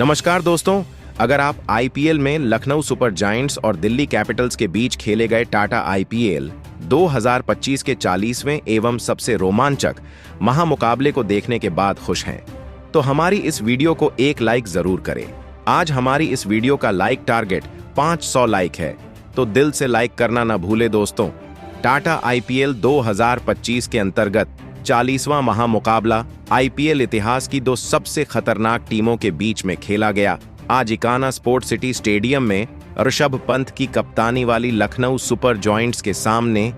नमस्कार दोस्तों, अगर आप आईपीएल में लखनऊ सुपर जायंट्स और दिल्ली कैपिटल्स के बीच खेले गए टाटा आईपीएल 2025 के 40वें एवं सबसे रोमांचक महामुकाबले को देखने के बाद खुश हैं, तो हमारी इस वीडियो को एक लाइक जरूर करें। आज हमारी इस वीडियो का लाइक टारगेट 500 लाइक है, तो दिल से लाइक करना न भूले दोस्तों। टाटा आईपीएल 2025 के अंतर्गत 40वां महामुकाबला आईपीएल इतिहास की दो सबसे खतरनाक टीमों के बीच में खेला गया। आज इकाना स्पोर्ट सिटी स्टेडियम में ऋषभ पंत की कप्तानी वाली लखनऊ सुपर जायंट्स के सामने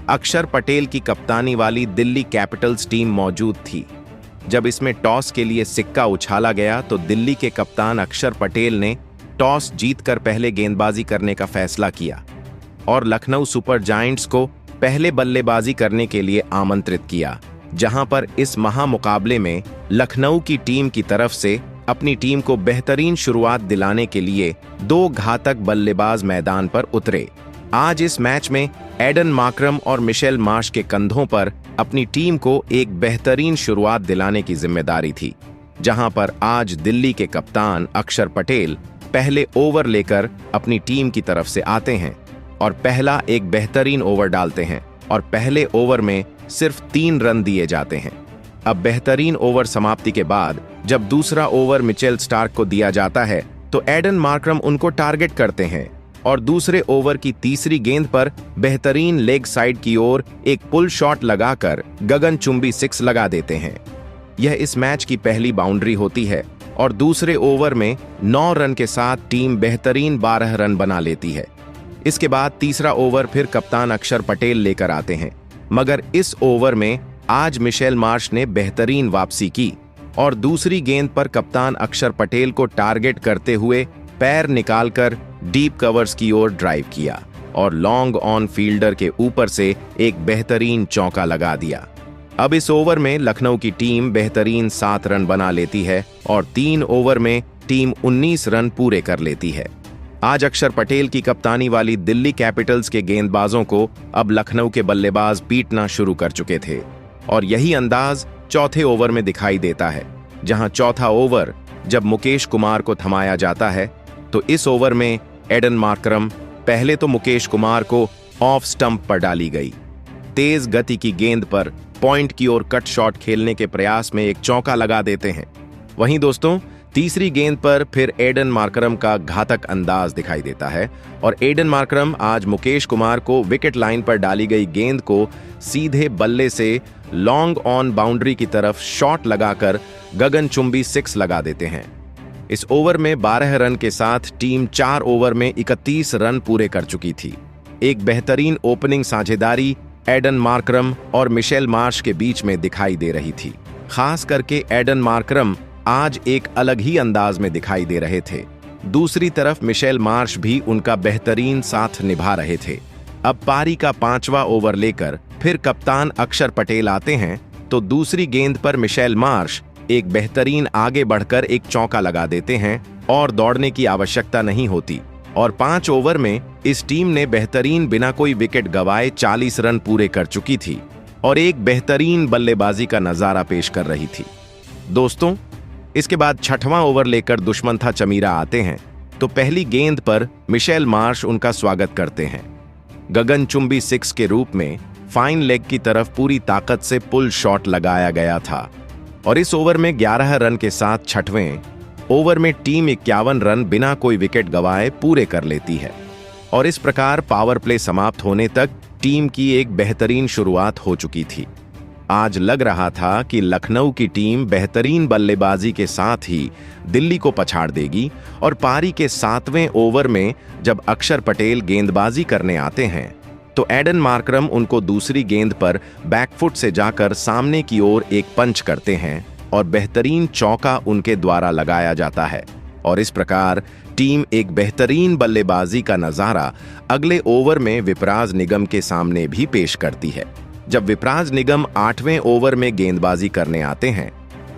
अक्षर पटेल की कप्तानी वाली दिल्ली कैपिटल्स टीम मौजूद थी। जब इसमें टॉस के लिए सिक्का उछाला गया तो दिल्ली के कप्तान अक्षर पटेल ने टॉस जीतकर पहले गेंदबाजी करने का फैसला किया और लखनऊ सुपर जायंट्स को पहले बल्लेबाजी करने के लिए आमंत्रित किया, जहां पर इस महामुकाबले में लखनऊ की टीम की तरफ से अपनी टीम को बेहतरीन शुरुआत दिलाने के लिए दो घातक बल्लेबाज मैदान पर उतरे। आज इस मैच में एडन मार्करम और मिशेल मार्श के कंधों पर अपनी टीम को एक बेहतरीन शुरुआत दिलाने की जिम्मेदारी थी, जहां पर आज दिल्ली के कप्तान अक्षर पटेल पहले ओवर लेकर अपनी टीम की तरफ से आते हैं और पहला एक बेहतरीन ओवर डालते हैं और पहले ओवर में सिर्फ 3 रन दिए जाते हैं। अब बेहतरीन ओवर समाप्ति के बाद जब दूसरा ओवर मिचेल स्टार्क को दिया जाता है तो एडन मार्करम उनको टारगेट करते हैं और दूसरे ओवर की तीसरी गेंद पर बेहतरीन लेग साइड की ओर एक पुल शॉट लगाकर गगनचुंबी 6 लगा देते हैं। यह इस मैच की पहली बाउंड्री होती है और दूसरे ओवर में 9 रन के साथ टीम बेहतरीन 12 रन बना लेती है। इसके बाद तीसरा ओवर फिर कप्तान अक्षर पटेल लेकर आते हैं, मगर इस ओवर में आज मिशेल मार्श ने बेहतरीन वापसी की और दूसरी गेंद पर कप्तान अक्षर पटेल को टारगेट करते हुए पैर निकालकर डीप कवर्स की ओर ड्राइव किया और लॉन्ग ऑन फील्डर के ऊपर से एक बेहतरीन चौका लगा दिया। अब इस ओवर में लखनऊ की टीम बेहतरीन 7 रन बना लेती है और 3 ओवर में टीम 19 रन पूरे कर लेती है। आज अक्षर पटेल की कप्तानी वाली दिल्ली कैपिटल्स के गेंदबाजों को अब लखनऊ के बल्लेबाज पीटना शुरू कर चुके थे और यही अंदाज चौथे ओवर में दिखाई देता है, जहां चौथा ओवर जब मुकेश कुमार को थमाया जाता है तो इस ओवर में एडन मार्करम पहले तो मुकेश कुमार को ऑफ स्टंप पर डाली गई तेज गति की गेंद पर पॉइंट की ओर कट शॉट खेलने के प्रयास में एक चौका लगा देते हैं। वहीं दोस्तों तीसरी गेंद पर फिर एडन मार्करम का घातक अंदाज दिखाई देता है और एडन मार्करम आज मुकेश कुमार को विकेट लाइन पर डाली गई गेंद को सीधे बल्ले से लॉन्ग ऑन बाउंड्री की तरफ शॉट लगाकर गगनचुंबी 6 लगा देते हैं। इस ओवर में 12 रन के साथ टीम 4 ओवर में 31 रन पूरे कर चुकी थी। एक बेहतरीन ओपनिंग साझेदारी एडन मार्करम और मिशेल मार्श के बीच में दिखाई दे रही थी। खास करके एडन मार्करम आज एक अलग ही अंदाज में दिखाई दे रहे थे। दूसरी तरफ मिशेल मार्श भी उनका बेहतरीन साथ निभा रहे थे। अब पारी का 5वां ओवर लेकर फिर कप्तान अक्षर पटेल आते हैं तो दूसरी गेंद पर मिशेल मार्श एक बेहतरीन आगे बढ़कर एक चौका लगा देते हैं और दौड़ने की आवश्यकता नहीं होती और 5 ओवर में इस टीम ने बेहतरीन बिना कोई विकेट गंवाए 40 रन पूरे कर चुकी थी और एक बेहतरीन बल्लेबाजी का नजारा पेश कर रही थी। दोस्तों इसके बाद 6वां ओवर लेकर दुश्मन था चमीरा आते हैं तो पहली गेंद पर मिशेल मार्श उनका स्वागत करते हैं। गगनचुंबी 6 के रूप में फाइन लेग की तरफ पूरी ताकत से पुल शॉट लगाया गया था और इस ओवर में 11 रन के साथ 6वें ओवर में टीम 51 रन बिना कोई विकेट गंवाए पूरे कर लेती है और इस प्रकार पावर प्ले समाप्त होने तक टीम की एक बेहतरीन शुरुआत हो चुकी थी। आज लग रहा था कि लखनऊ की टीम बेहतरीन बल्लेबाजी के साथ ही दिल्ली को पछाड़ देगी और पारी के 7वें ओवर में जब अक्षर पटेल गेंदबाजी करने आते हैं तो एडन मार्करम उनको दूसरी गेंद पर बैकफुट से जाकर सामने की ओर एक पंच करते हैं और बेहतरीन चौका उनके द्वारा लगाया जाता है और इस प्रकार टीम एक बेहतरीन बल्लेबाजी का नजारा अगले ओवर में विपराज निगम के सामने भी पेश करती है। जब विपराज निगम 8वें ओवर में गेंदबाजी करने आते हैं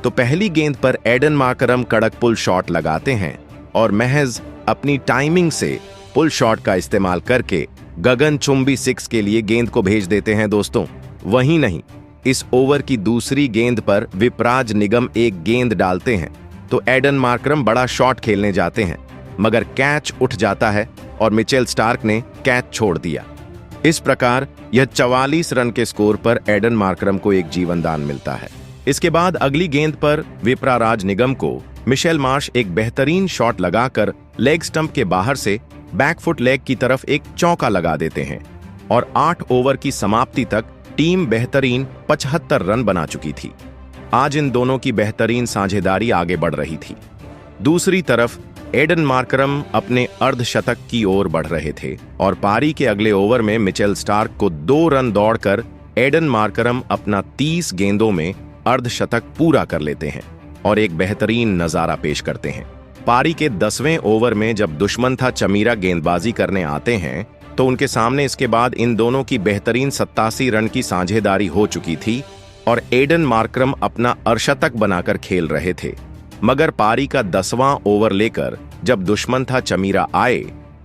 तो पहली गेंद पर एडन मार्करम कड़क पुल शॉट लगाते हैं और महज अपनी टाइमिंग से पुल शॉट का इस्तेमाल करके गगनचुंबी 6 के लिए गेंद को भेज देते हैं दोस्तों। वहीं नहीं, इस ओवर की दूसरी गेंद पर विपराज निगम एक गेंद डालते हैं तो एडन मार्करम बड़ा शॉट खेलने जाते हैं, मगर कैच उठ जाता है और मिचेल स्टार्क ने कैच छोड़ दिया। इस प्रकार यह 44 रन के स्कोर पर एडन मार्करम को एक जीवनदान मिलता है। इसके बाद अगली गेंद पर विप्रा राजनिगम को मिशेल मार्श एक बेहतरीन शॉट लगाकर लेग स्टंप के बाहर से बैकफुट लेग की तरफ एक चौका लगा देते हैं और 8 ओवर की समाप्ति तक टीम बेहतरीन 75 रन बना चुकी थी। आज इन दोनों की बेहतरीन साझेदारी आगे बढ़ रही थी। दूसरी तरफ एडन मार्करम अपने अर्धशतक की ओर बढ़ रहे थे और पारी के अगले ओवर में मिचेल स्टार्क को 2 रन दौड़कर एडन मार्करम अपना 30 गेंदों में अर्धशतक पूरा कर लेते हैं और एक बेहतरीन नजारा पेश करते हैं। पारी के 10वें ओवर में जब दुष्मंथा चमीरा गेंदबाजी करने आते हैं तो उनके सामने इसके बाद इन दोनों की बेहतरीन 87 रन की साझेदारी हो चुकी थी और एडन मार्करम अपना अर्धशतक बनाकर खेल रहे थे। मगर पारी का 10वां ओवर लेकर जब दुष्मंथा चमीरा आए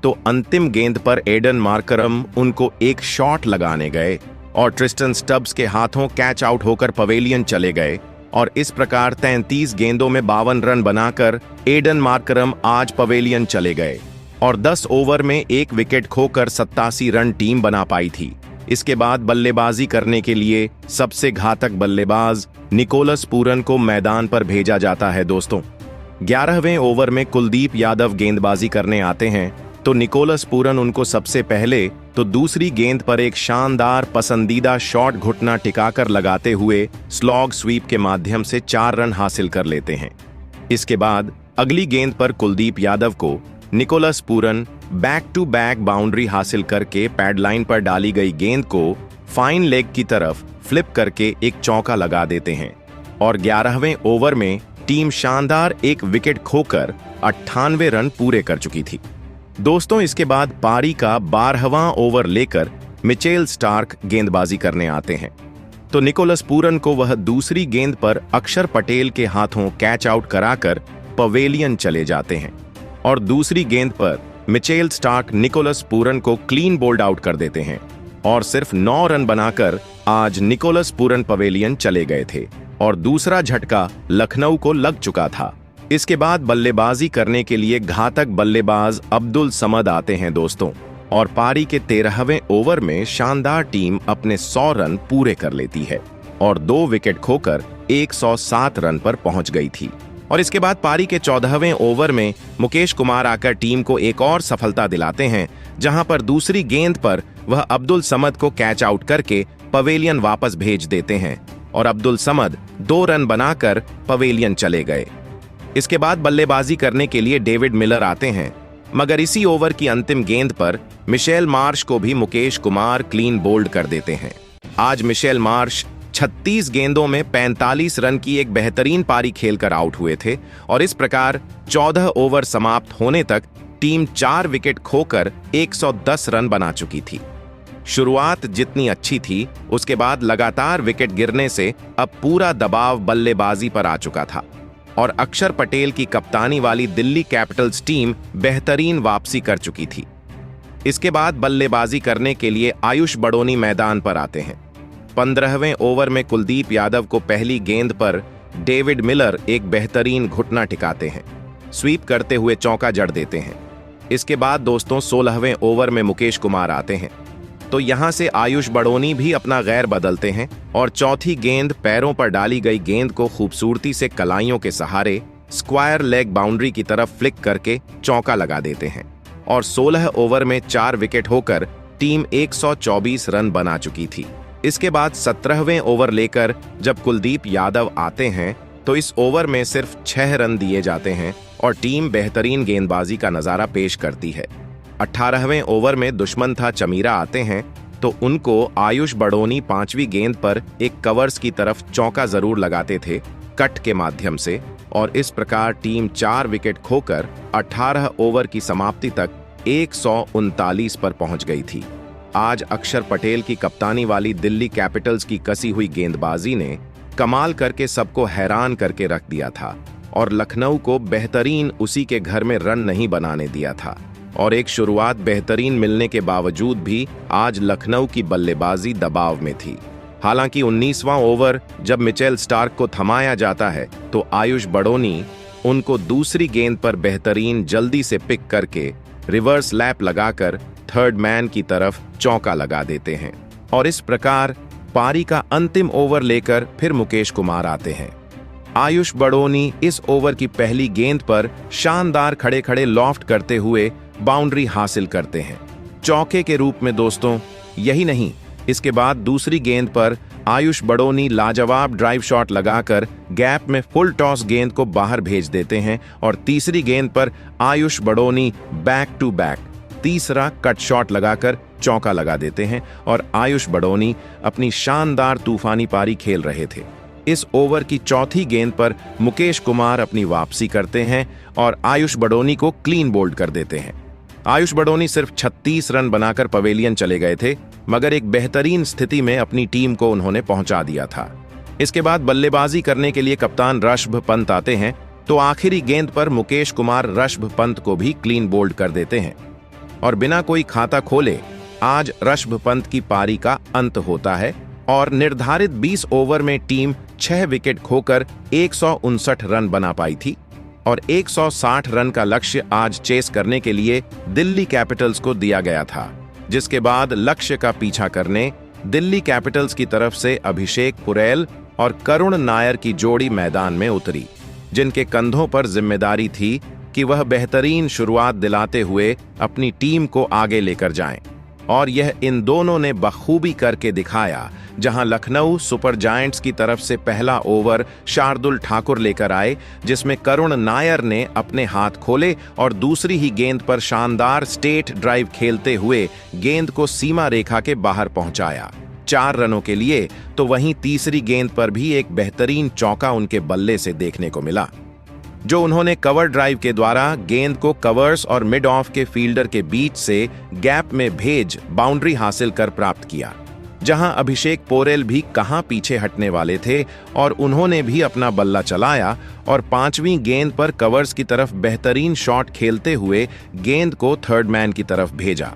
तो अंतिम गेंद पर एडन मार्करम उनको एक शॉट लगाने गए और ट्रिस्टन स्टब्स के हाथों कैच आउट होकर पवेलियन चले गए और इस प्रकार 33 गेंदों में 52 रन बनाकर एडन मार्करम आज पवेलियन चले गए और 10 ओवर में एक विकेट खोकर 87 रन टीम बना पाई थी। इसके बाद बल्लेबाजी करने के लिए सबसे घातक बल्लेबाज निकोलस पूरन को मैदान पर भेजा जाता है। दोस्तों, 11वें ओवर में कुलदीप यादव गेंदबाजी करने आते हैं तो निकोलस पूरन उनको सबसे पहले तो दूसरी गेंद पर एक शानदार पसंदीदा शॉट घुटना टिकाकर लगाते हुए स्लॉग स्वीप के माध्यम से 4 रन हासिल कर लेते हैं। इसके बाद अगली गेंद पर कुलदीप यादव को Nicholas Pooran back to back boundary हासिल करके पैडलाइन पर डाली गई गेंद को फाइन लेग की तरफ फ्लिप करके एक चौका लगा देते हैं और 11वें ओवर में टीम शानदार एक विकेट खोकर 98 रन पूरे कर चुकी थी। दोस्तों, इसके बाद पारी का 12वां ओवर लेकर मिचेल स्टार्क गेंदबाजी करने आते हैं तो निकोलस पूरन को वह दूसरी गेंद पर अक्षर पटेल के हाथों कैच आउट कराकर पवेलियन चले जाते हैं और दूसरी गेंद पर मिचेल स्टार्क निकोलस पूरन को क्लीन बोल्ड आउट कर देते हैं और सिर्फ 9 रन बनाकर आज निकोलस पूरन पवेलियन चले गए थे और दूसरा झटका लखनऊ को लग चुका था। इसके बाद बल्लेबाजी करने के लिए घातक बल्लेबाज अब्दुल समद आते हैं दोस्तों और पारी के 13वें ओवर में शानदार टीम अपने 100 रन पूरे कर लेती है और 2 विकेट खोकर 107 रन पर पहुंच गई थी। और इसके बाद पारी के 14वें ओवर में मुकेश कुमार आकर टीम को एक और सफलता दिलाते हैं, जहां पर दूसरी गेंद पर वह अब्दुल समद को कैच आउट करके पवेलियन वापस भेज देते हैं और अब्दुल समद 2 रन बनाकर पवेलियन चले गए। इसके बाद बल्लेबाजी करने के लिए डेविड मिलर आते हैं, मगर इसी ओवर की अंतिम गेंद पर मिशेल मार्श को भी मुकेश कुमार क्लीन बोल्ड कर देते हैं। आज मिशेल मार्श 36 गेंदों में 45 रन की एक बेहतरीन पारी खेलकर आउट हुए थे और इस प्रकार 14 ओवर समाप्त होने तक टीम 4 विकेट खोकर 110 रन बना चुकी थी। शुरुआत जितनी अच्छी थी, उसके बाद लगातार विकेट गिरने से अब पूरा दबाव बल्लेबाजी पर आ चुका था और अक्षर पटेल की कप्तानी वाली दिल्ली कैपिटल्स टीम बेहतरीन वापसी कर चुकी थी। इसके बाद बल्लेबाजी करने के लिए आयुष बड़ोनी मैदान पर आते हैं। 15वें ओवर में कुलदीप यादव को पहली गेंद पर डेविड मिलर एक बेहतरीन घुटना टिकाते हैं, स्वीप करते हुए चौका जड़ देते हैं। इसके बाद दोस्तों 16वें ओवर में मुकेश कुमार आते हैं तो यहां से आयुष बड़ोनी भी अपना गैर बदलते हैं और चौथी गेंद पैरों पर डाली गई गेंद को खूबसूरती से कलाइयों के सहारे स्क्वायर लेग बाउंड्री की तरफ फ्लिक करके चौका लगा देते हैं और 16 ओवर में 4 विकेट होकर टीम 124 रन बना चुकी थी। इसके बाद 17वें ओवर लेकर जब कुलदीप यादव आते हैं तो इस ओवर में सिर्फ 6 रन दिए जाते हैं और टीम बेहतरीन गेंदबाजी का नजारा पेश करती है। 18वें ओवर में दुष्मंथा चमीरा आते हैं तो उनको आयुष बड़ोनी 5वीं गेंद पर एक कवर्स की तरफ चौका जरूर लगाते थे कट के माध्यम से और इस प्रकार टीम 4 विकेट खोकर 18 ओवर की समाप्ति तक 139 पर पहुंच गई थी। आज अक्षर पटेल की कप्तानी वाली दिल्ली कैपिटल्स की कसी हुई गेंदबाजी ने कमाल करके सबको हैरान करके रख दिया था और लखनऊ को बेहतरीन उसी के घर में रन नहीं बनाने दिया था और एक शुरुआत बेहतरीन मिलने के बावजूद भी आज लखनऊ की बल्लेबाजी दबाव में थी। हालांकि 19वां ओवर जब मिचेल स्टार्क को थमाया जाता है तो आयुष बड़ोनी उनको दूसरी गेंद पर बेहतरीन जल्दी से पिक करके रिवर्स लैप लगाकर थर्ड मैन की तरफ चौका लगा देते हैं और इस प्रकार पारी का अंतिम ओवर लेकर फिर मुकेश कुमार आते हैं। आयुष बड़ोनी इस ओवर की पहली गेंद पर शानदार खड़े खड़े लॉफ्ट करते हुए बाउंड्री हासिल करते हैं चौके के रूप में दोस्तों। यही नहीं, इसके बाद दूसरी गेंद पर आयुष बड़ोनी लाजवाब ड्राइव शॉट लगाकर गैप में फुल टॉस गेंद को बाहर भेज देते हैं और तीसरी गेंद पर Ayush Badoni back to back तीसरा कट शॉट लगाकर चौका लगा देते हैं और आयुष बड़ोनी अपनी शानदार तूफानी पारी खेल रहे थे। इस ओवर की चौथी गेंद पर मुकेश कुमार अपनी वापसी करते हैं और आयुष बड़ोनी को क्लीन बोल्ड कर देते हैं। आयुष बड़ोनी सिर्फ 36 रन बनाकर पवेलियन चले गए थे, मगर एक बेहतरीन स्थिति में अपनी टीम को उन्होंने पहुंचा दिया था। इसके बाद बल्लेबाजी करने के लिए कप्तान ऋषभ पंत आते हैं, तो आखिरी गेंद पर मुकेश कुमार ऋषभ पंत को भी क्लीन बोल्ड कर देते हैं और बिना कोई खाता खोले आज ऋषभ पंत की पारी का अंत होता है और निर्धारित 20 ओवर में टीम 6 विकेट खोकर 159 रन बना पाई थी और 160 रन का लक्ष्य आज चेस करने के लिए दिल्ली कैपिटल्स को दिया गया था, जिसके बाद लक्ष्य का पीछा करने दिल्ली कैपिटल्स की तरफ से अभिषेक पुरेल और करुण नायर की जोड़ी मैदान में उतरी, जिनके कंधों पर जिम्मेदारी थी कि वह बेहतरीन शुरुआत दिलाते हुए अपनी टीम को आगे लेकर जाएं। और यह इन दोनों ने बखूबी करके दिखाया, जहां लखनऊ सुपर जायंट्स की तरफ से पहला ओवर शार्दुल ठाकुर लेकर आए, जिसमें करुण नायर ने अपने हाथ खोले और दूसरी ही गेंद पर शानदार स्टेट ड्राइव खेलते हुए गेंद को सीमा रेखा के बाहर पहुंचाया 4 रनों के लिए। तो वहीं तीसरी गेंद पर भी एक बेहतरीन चौका उनके बल्ले से देखने को मिला, जो उन्होंने कवर ड्राइव के द्वारा गेंद को कवर्स और मिड ऑफ के फील्डर के बीच से गैप में भेज बाउंड्री हासिल कर प्राप्त किया, जहां अभिषेक पोरेल भी कहां पीछे हटने वाले थे और उन्होंने भी अपना बल्ला चलाया और 5वीं गेंद पर कवर्स की तरफ बेहतरीन शॉट खेलते हुए गेंद को थर्ड मैन की तरफ भेजा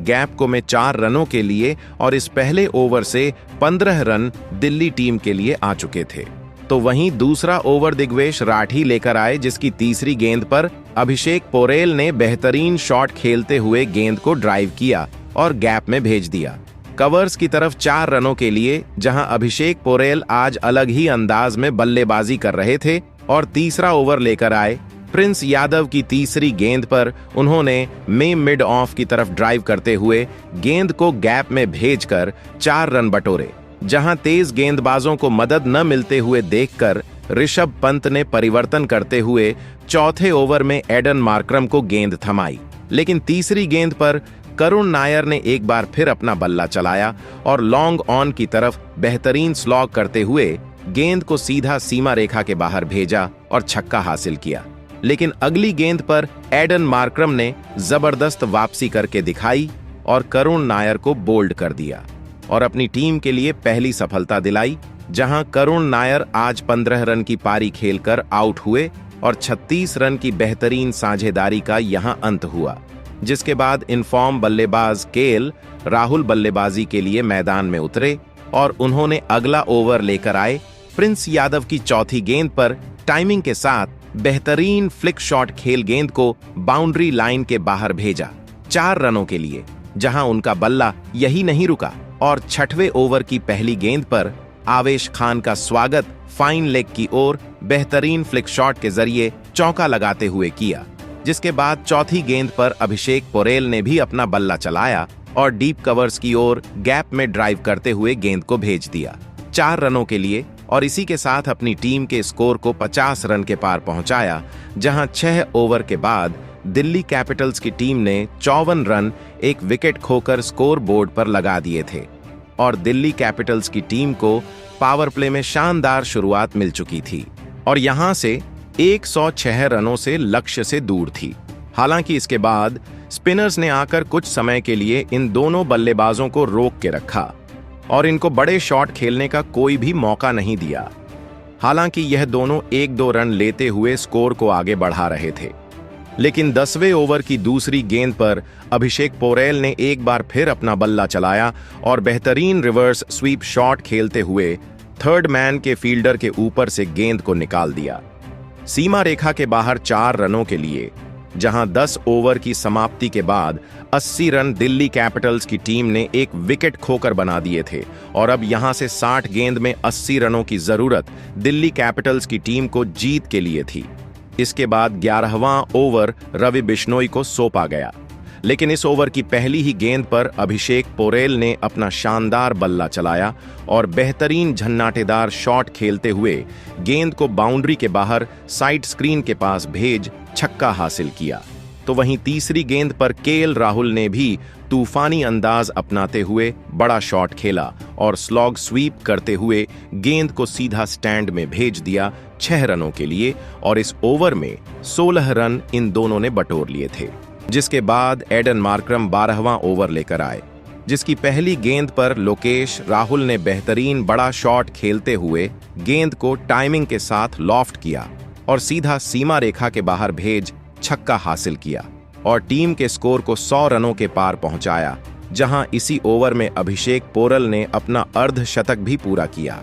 गैप को में 4 रनों के लिए और इस पहले ओवर से 15 रन दिल्ली टीम के लिए आ चुके थे। तो वहीं दूसरा ओवर दिग्वेश राठी लेकर आए, जिसकी तीसरी गेंद पर अभिषेक पोरेल ने बेहतरीन शॉट खेलते हुए गेंद को ड्राइव किया और गैप में भेज दिया कवर्स की तरफ 4 रनों के लिए, जहां अभिषेक पोरेल आज अलग ही अंदाज में बल्लेबाजी कर रहे थे। और तीसरा ओवर लेकर आए प्रिंस यादव की तीसरी गेंद पर उन्होंने मिड ऑफ की तरफ ड्राइव करते हुए गेंद को गैप में भेजकर 4 रन बटोरे, जहां तेज गेंदबाजों को मदद न मिलते हुए देखकर ऋषभ पंत ने परिवर्तन करते हुए चौथे ओवर में एडन मार्करम को गेंद थमाई। लेकिन तीसरी गेंद पर करुण नायर ने एक बार फिर अपना बल्ला चलाया और लॉन्ग ऑन की तरफ बेहतरीन स्लॉग करते हुए गेंद को सीधा सीमा रेखा के बाहर भेजा और छक्का हासिल किया। लेकिन अगली गेंद पर एडन मार्करम ने जबरदस्त वापसी करके दिखाई और करुण नायर को बोल्ड कर दिया और अपनी टीम के लिए पहली सफलता दिलाई, जहां करुण नायर आज 15 रन की पारी खेलकर आउट हुए और 36 रन की बेहतरीन साझेदारी का यहां अंत हुआ। जिसके बाद इनफॉर्म बल्लेबाज केएल राहुल बल्लेबाजी के लिए मैदान में उतरे और उन्होंने अगला ओवर लेकर आए प्रिंस यादव की चौथी गेंद पर टाइमिंग के साथ बेहतरीन फ्लिक शॉट खेल गेंद को बाउंड्री लाइन के बाहर भेजा 4 रनों के लिए, जहां उनका बल्ला यही नहीं रुका और 6वें ओवर की पहली गेंद पर आवेश खान का स्वागत फाइन लेग की ओर बेहतरीन फ्लिक शॉट के जरिए चौका लगाते हुए किया। जिसके बाद चौथी गेंद पर अभिषेक पोरेल ने भी अपना बल्ला चलाया और डीप कवर्स की ओर गैप में ड्राइव करते हुए गेंद को भेज दिया 4 रनों के लिए और इसी के साथ अपनी टीम के स्कोर को 50 रन के पार पहुंचाया, जहां 6 ओवर के बाद दिल्ली कैपिटल्स की टीम ने 54 रन एक विकेट खोकर स्कोर बोर्ड पर लगा दिए थे और दिल्ली कैपिटल्स की टीम को पावर प्ले में शानदार शुरुआत मिल चुकी थी और यहां से 106 रनों से लक्ष्य से दूर थी। हालांकि इसके बाद स्पिनर्स ने आकर कुछ समय के लिए इन दोनों बल्लेबाजों को रोक के रखा और इनको बड़े शॉट खेलने का कोई भी मौका नहीं दिया। हालांकि यह दोनों 1-2 रन लेते हुए स्कोर को आगे बढ़ा रहे थे, लेकिन 10वें ओवर की दूसरी गेंद पर अभिषेक पोरेल ने एक बार फिर अपना बल्ला चलाया और बेहतरीन रिवर्स स्वीप शॉट खेलते हुए थर्ड मैन के फील्डर के ऊपर से गेंद को निकाल दिया सीमा रेखा के बाहर 4 रनों के लिए, जहां 10 ओवर की समाप्ति के बाद 80 रन दिल्ली कैपिटल्स की टीम ने एक विकेट खोकर बना दिए थे और अब यहां से 60 गेंद में 80 रनों की जरूरत दिल्ली कैपिटल्स की टीम को जीत के लिए थी। इसके बाद 11वां ओवर रवि बिश्नोई को सौंपा गया, लेकिन इस ओवर की पहली ही गेंद पर अभिषेक पोरेल ने अपना शानदार बल्ला चलाया और बेहतरीन झन्नाटेदार शॉट खेलते हुए गेंद को बाउंड्री के बाहर साइड स्क्रीन के पास भेज छक्का हासिल किया। तो वहीं तीसरी गेंद पर केएल राहुल ने भी तूफानी अंदाज अपनाते हुए बड़ा शॉट खेला और स्लॉग स्वीप करते हुए गेंद को सीधा स्टैंड में भेज दिया 6 रनों के लिए और इस ओवर में 16 रन इन दोनों ने बटोर लिए थे। जिसके बाद एडन मार्करम 12वां ओवर लेकर आए, जिसकी पहली गेंद पर लोकेश राहुल ने बेहतरीन बड़ा शॉट खेलते हुए गेंद को टाइमिंग के साथ लॉफ्ट किया और सीधा सीमा रेखा के बाहर भेज छक्का हासिल किया और टीम के स्कोर को 100 रनों के पार पहुंचाया, जहां इसी ओवर में अभिषेक पोरेल ने अपना अर्धशतक भी पूरा किया।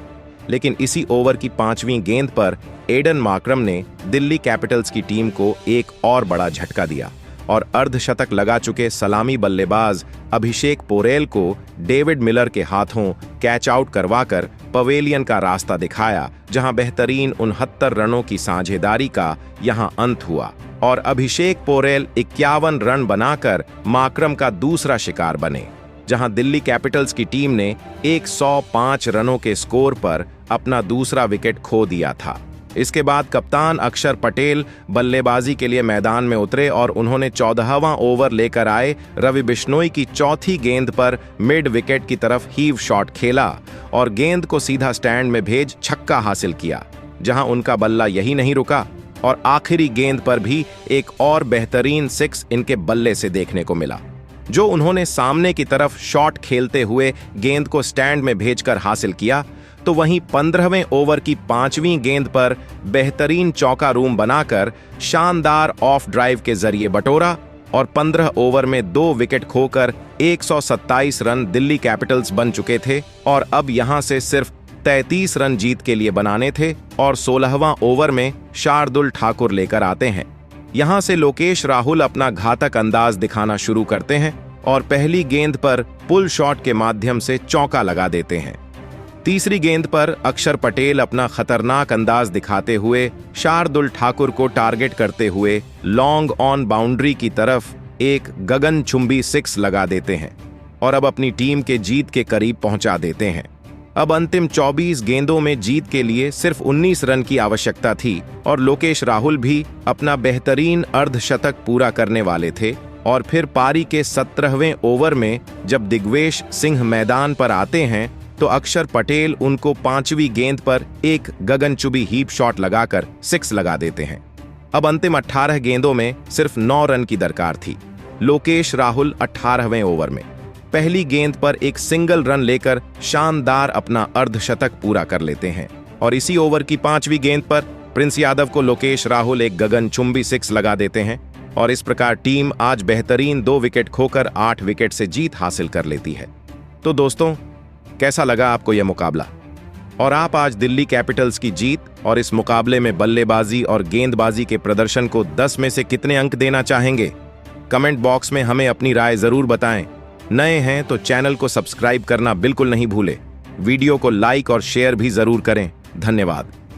लेकिन इसी ओवर की 5वीं गेंद पर एडन मार्करम ने दिल्ली कैपिटल्स की टीम को एक और बड़ा झटका दिया और अर्धशतक लगा चुके सलामी बल्लेबाज अभिषेक पोरेल को डेविड मिलर के हाथों कैच आउट करवाकर पवेलियन का रास्ता दिखाया, जहां बेहतरीन 69 रनों की साझेदारी का यहां अंत हुआ और अभिषेक पोरेल 51 रन बनाकर मार्करम का दूसरा शिकार बने, जहां दिल्ली कैपिटल्स की टीम ने 105 रनों के स्कोर पर अपना दूसरा विकेट खो दिया था। इसके बाद कप्तान अक्षर पटेल बल्लेबाजी के लिए मैदान में उतरे और उन्होंने 14वां ओवर लेकर आए रवि बिश्नोई की चौथी गेंद पर मिड विकेट की तरफ हीव शॉट खेला और गेंद को सीधा स्टैंड में भेज छक्का हासिल किया, जहां उनका बल्ला यही नहीं रुका और आखिरी गेंद पर भी एक और बेहतरीन 6 इनके बल्ले से देखने को मिला, जो उन्होंने सामने की तरफ शॉट खेलते हुए गेंद को स्टैंड में भेजकर हासिल किया। तो वहीं 15वें ओवर की 5वीं गेंद पर बेहतरीन चौका रूम बनाकर शानदार ऑफ ड्राइव के जरिए बटोरा और 15 ओवर में 2 विकेट खोकर 127 रन दिल्ली कैपिटल्स बन चुके थे और अब यहां से सिर्फ 33 रन जीत के लिए बनाने थे और 16वां ओवर में शार्दुल ठाकुर लेकर आते हैं। यहां से लोकेश राहुल अपना घातक अंदाज दिखाना शुरू करते हैं और पहली गेंद पर पुल शॉट के माध्यम से चौका लगा देते हैं। तीसरी गेंद पर अक्षर पटेल अपना खतरनाक अंदाज दिखाते हुए शार्दुल ठाकुर को टारगेट करते हुए लॉन्ग ऑन बाउंड्री की तरफ एक गगनचुंबी 6 लगा देते हैं और अब अपनी टीम के जीत के करीब पहुंचा देते हैं। अब अंतिम 24 गेंदों में जीत के लिए सिर्फ 19 रन की आवश्यकता थी और लोकेश राहुल भी अपना बेहतरीन अर्धशतक पूरा करने वाले थे और फिर पारी के 17वें ओवर में जब दिग्वेश सिंह मैदान पर आते हैं तो अक्षर पटेल उनको 5वीं गेंद पर एक गगनचुंबी हीप शॉट लगाकर 6 लगा देते हैं। अब अंतिम 18 गेंदों में सिर्फ 9 रन की दरकार थी। लोकेश राहुल 18वें ओवर में पहली गेंद पर एक सिंगल रन लेकर शानदार अपना अर्धशतक पूरा कर लेते हैं और इसी ओवर की 5वीं गेंद पर प्रिंस यादव को लोकेश राहुल एक गगनचुंबी 6 लगा देते हैं और इस प्रकार टीम आज बेहतरीन 2 विकेट खोकर 8 विकेट से जीत हासिल कर लेती है। तो दोस्तों, कैसा लगा आपको यह मुकाबला और आप आज दिल्ली कैपिटल्स की जीत और इस मुकाबले में बल्लेबाजी और गेंदबाजी के प्रदर्शन को 10 में से कितने अंक देना चाहेंगे? कमेंट बॉक्स में हमें अपनी राय जरूर बताएं। नए हैं तो चैनल को सब्सक्राइब करना बिल्कुल नहीं भूलें। वीडियो को लाइक और शेयर भी जरूर करें। धन्यवाद।